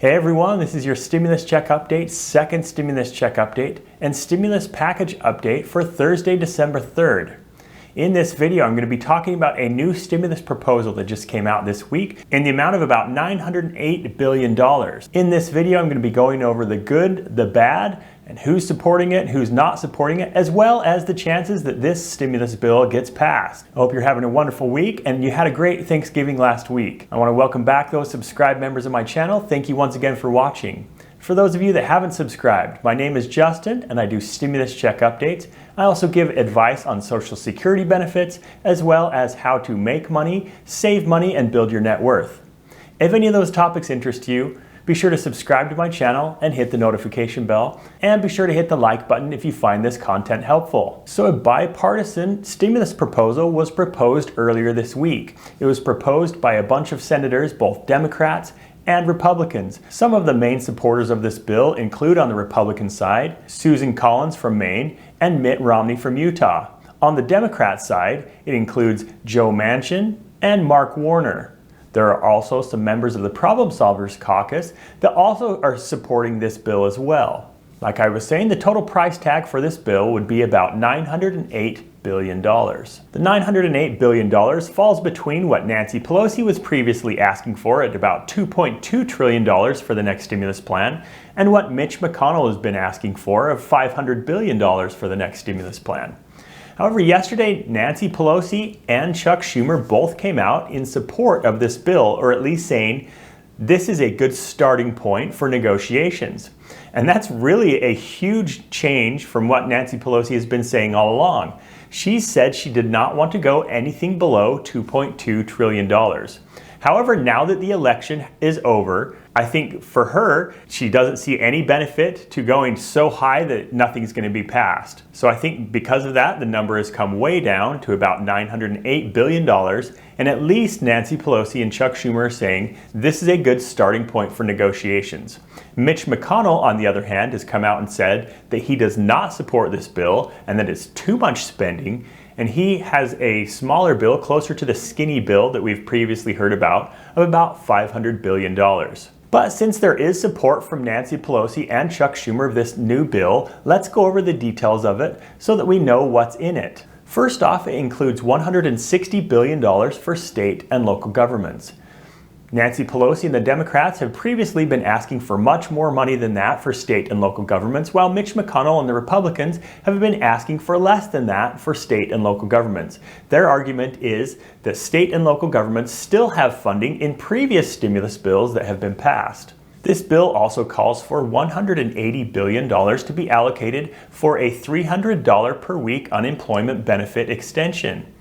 Hey everyone, this is your stimulus check update, second stimulus check update, and stimulus package update for Thursday, December 3rd. In this video, I'm going to be talking about a new stimulus proposal that just came out this week in the amount of about $908 billion. In this video, I'm going to be going over the good, the bad, and who's supporting it, who's not supporting it, as well as the chances that this stimulus bill gets passed. I hope you're having a wonderful week and you had a great Thanksgiving last week. I want to welcome back those subscribed members of my channel. Thank you once again for watching. For those of you that haven't subscribed, my name is Justin and I do stimulus check updates. I also give advice on Social Security benefits, as well as how to make money, save money, and build your net worth. If any of those topics interest you, be sure to subscribe to my channel and hit the notification bell, and be sure to hit the like button if you find this content helpful. So a bipartisan stimulus proposal was proposed earlier this week. It was proposed by a bunch of senators, both Democrats and Republicans. Some of the main supporters of this bill include, on the Republican side, Susan Collins from Maine and Mitt Romney from Utah. On the Democrat side, it includes Joe Manchin and Mark Warner. There are also some members of the Problem Solvers Caucus that also are supporting this bill as well. Like I was saying, the total price tag for this bill would be about $908 billion. The $908 billion falls between what Nancy Pelosi was previously asking for at about $2.2 trillion for the next stimulus plan, and what Mitch McConnell has been asking for of $500 billion for the next stimulus plan. However, yesterday, Nancy Pelosi and Chuck Schumer both came out in support of this bill, or at least saying this is a good starting point for negotiations. And that's really a huge change from what Nancy Pelosi has been saying all along. She said she did not want to go anything below $2.2 trillion. However, now that the election is over, I think for her, she doesn't see any benefit to going so high that nothing's going to be passed. So I think because of that, the number has come way down to about $908 billion. And at least Nancy Pelosi and Chuck Schumer are saying this is a good starting point for negotiations. Mitch McConnell, on the other hand, has come out and said that he does not support this bill and that it's too much spending. And he has a smaller bill, closer to the skinny bill that we've previously heard about, of about $500 billion. But since there is support from Nancy Pelosi and Chuck Schumer of this new bill, let's go over the details of it so that we know what's in it. First off, it includes $160 billion for state and local governments. Nancy Pelosi and the Democrats have previously been asking for much more money than that for state and local governments, while Mitch McConnell and the Republicans have been asking for less than that for state and local governments. Their argument is that state and local governments still have funding in previous stimulus bills that have been passed. This bill also calls for $180 billion to be allocated for a $300 per week unemployment benefit extension.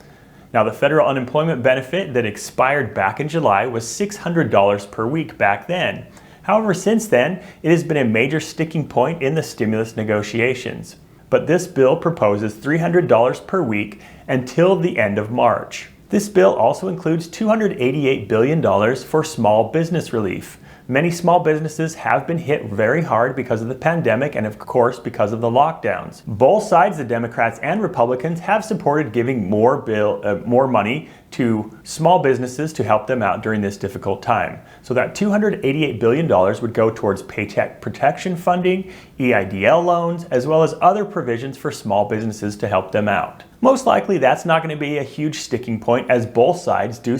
Now, the federal unemployment benefit that expired back in July was $600 per week back then. However, since then, it has been a major sticking point in the stimulus negotiations. But this bill proposes $300 per week until the end of March. This bill also includes $288 billion for small business relief. Many small businesses have been hit very hard because of the pandemic and, of course, because of the lockdowns. Both sides, the Democrats and Republicans, have supported giving more money to small businesses to help them out during this difficult time. So that $288 billion would go towards paycheck protection funding, EIDL loans, as well as other provisions for small businesses to help them out. Most likely, that's not going to be a huge sticking point, as both sides do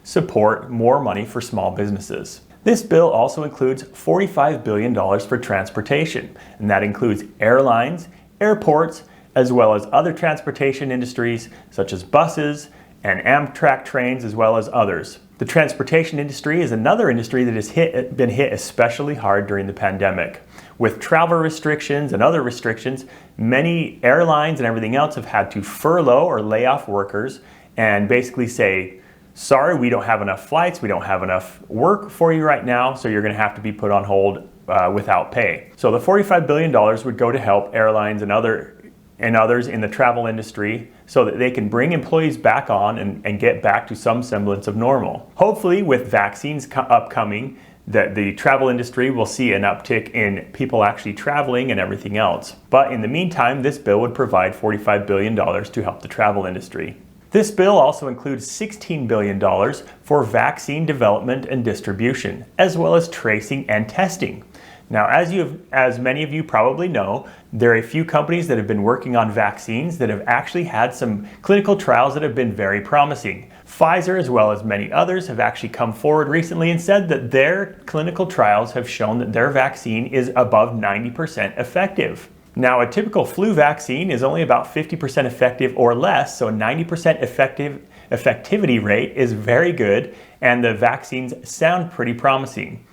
support more money for small businesses. This bill also includes $45 billion for transportation, and that includes airlines, airports, as well as other transportation industries such as buses and Amtrak trains, as well as others. The transportation industry is another industry that has been hit especially hard during the pandemic. With travel restrictions and other restrictions, many airlines and everything else have had to furlough or lay off workers and basically say, sorry, we don't have enough flights, we don't have enough work for you right now, so you're going to have to be put on hold without pay. So the $45 billion would go to help airlines and others in the travel industry so that they can bring employees back on and get back to some semblance of normal. Hopefully, with vaccines upcoming, that the travel industry will see an uptick in people actually traveling and everything else. But in the meantime, this bill would provide $45 billion to help the travel industry. This bill also includes $16 billion for vaccine development and distribution, as well as tracing and testing. Now, as many of you probably know, there are a few companies that have been working on vaccines that have actually had some clinical trials that have been very promising. Pfizer, as well as many others, have actually come forward recently and said that their clinical trials have shown that their vaccine is above 90% effective. Now, a typical flu vaccine is only about 50% effective or less, so a 90% effectivity rate is very good, and the vaccines sound pretty promising.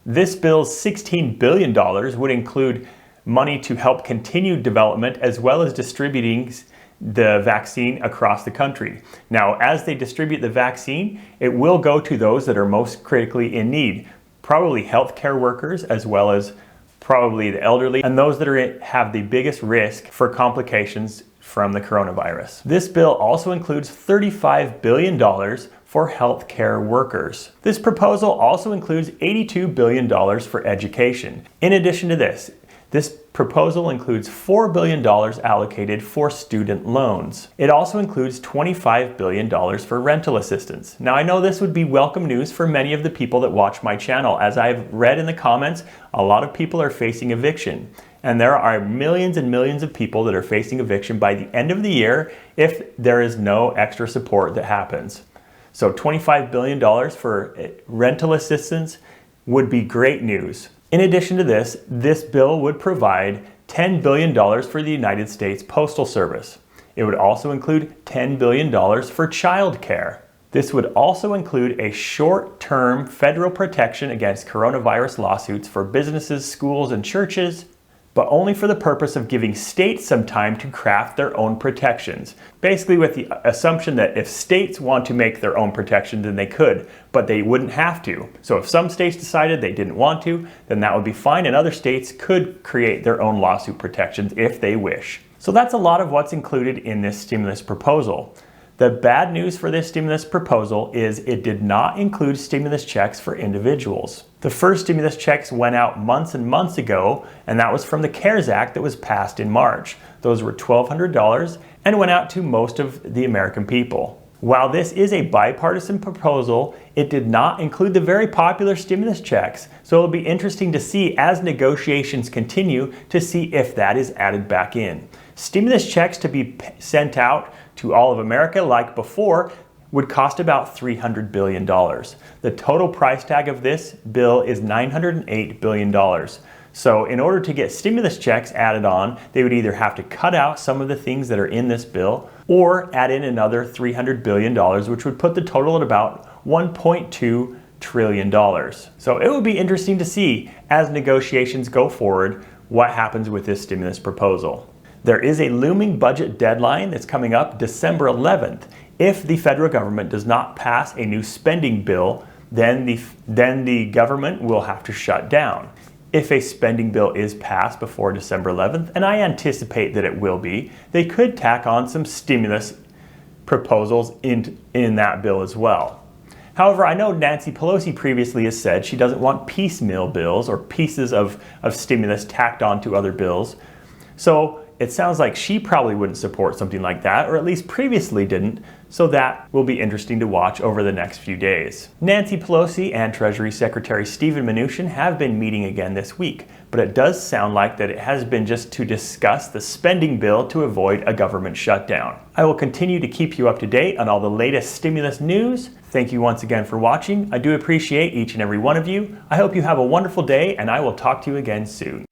This bill's $16 billion would include money to help continue development as well as distributing the vaccine across the country. Now, as they distribute the vaccine, it will go to those that are most critically in need, probably healthcare workers as well as probably the elderly, and those that have the biggest risk for complications from the coronavirus. This bill also includes $35 billion for healthcare workers. This proposal also includes $82 billion for education. In addition to this proposal includes $4 billion allocated for student loans. It also includes $25 billion for rental assistance. Now, I know this would be welcome news for many of the people that watch my channel. As I've read in the comments, a lot of people are facing eviction. And there are millions and millions of people that are facing eviction by the end of the year if there is no extra support that happens. So $25 billion for rental assistance would be great news. In addition to this bill would provide $10 billion for the United States Postal Service. It would also include $10 billion for child care. This would also include a short-term federal protection against coronavirus lawsuits for businesses, schools, and churches, but only for the purpose of giving states some time to craft their own protections. Basically with the assumption that if states want to make their own protections, then they could, but they wouldn't have to. So if some states decided they didn't want to, then that would be fine, and other states could create their own lawsuit protections if they wish. So that's a lot of what's included in this stimulus proposal. The bad news for this stimulus proposal is it did not include stimulus checks for individuals. The first stimulus checks went out months and months ago, and that was from the CARES Act that was passed in March. Those were $1,200 and went out to most of the American people. While this is a bipartisan proposal, it did not include the very popular stimulus checks. So it'll be interesting to see as negotiations continue to see if that is added back in. Stimulus checks to be sent out to all of America like before would cost about $300 billion. The total price tag of this bill is $908 billion. So in order to get stimulus checks added on, they would either have to cut out some of the things that are in this bill or add in another $300 billion, which would put the total at about $1.2 trillion. So it will be interesting to see as negotiations go forward what happens with this stimulus proposal. There is a looming budget deadline that's coming up December 11th. If the federal government does not pass a new spending bill, then the government will have to shut down. If a spending bill is passed before December 11th, and I anticipate that it will be, they could tack on some stimulus proposals in that bill as well. However, I know Nancy Pelosi previously has said she doesn't want piecemeal bills or pieces of stimulus tacked onto other bills. So it sounds like she probably wouldn't support something like that, or at least previously didn't, so that will be interesting to watch over the next few days. Nancy Pelosi and Treasury Secretary Steven Mnuchin have been meeting again this week, but it does sound like that it has been just to discuss the spending bill to avoid a government shutdown. I will continue to keep you up to date on all the latest stimulus news. Thank you once again for watching. I do appreciate each and every one of you. I hope you have a wonderful day, and I will talk to you again soon.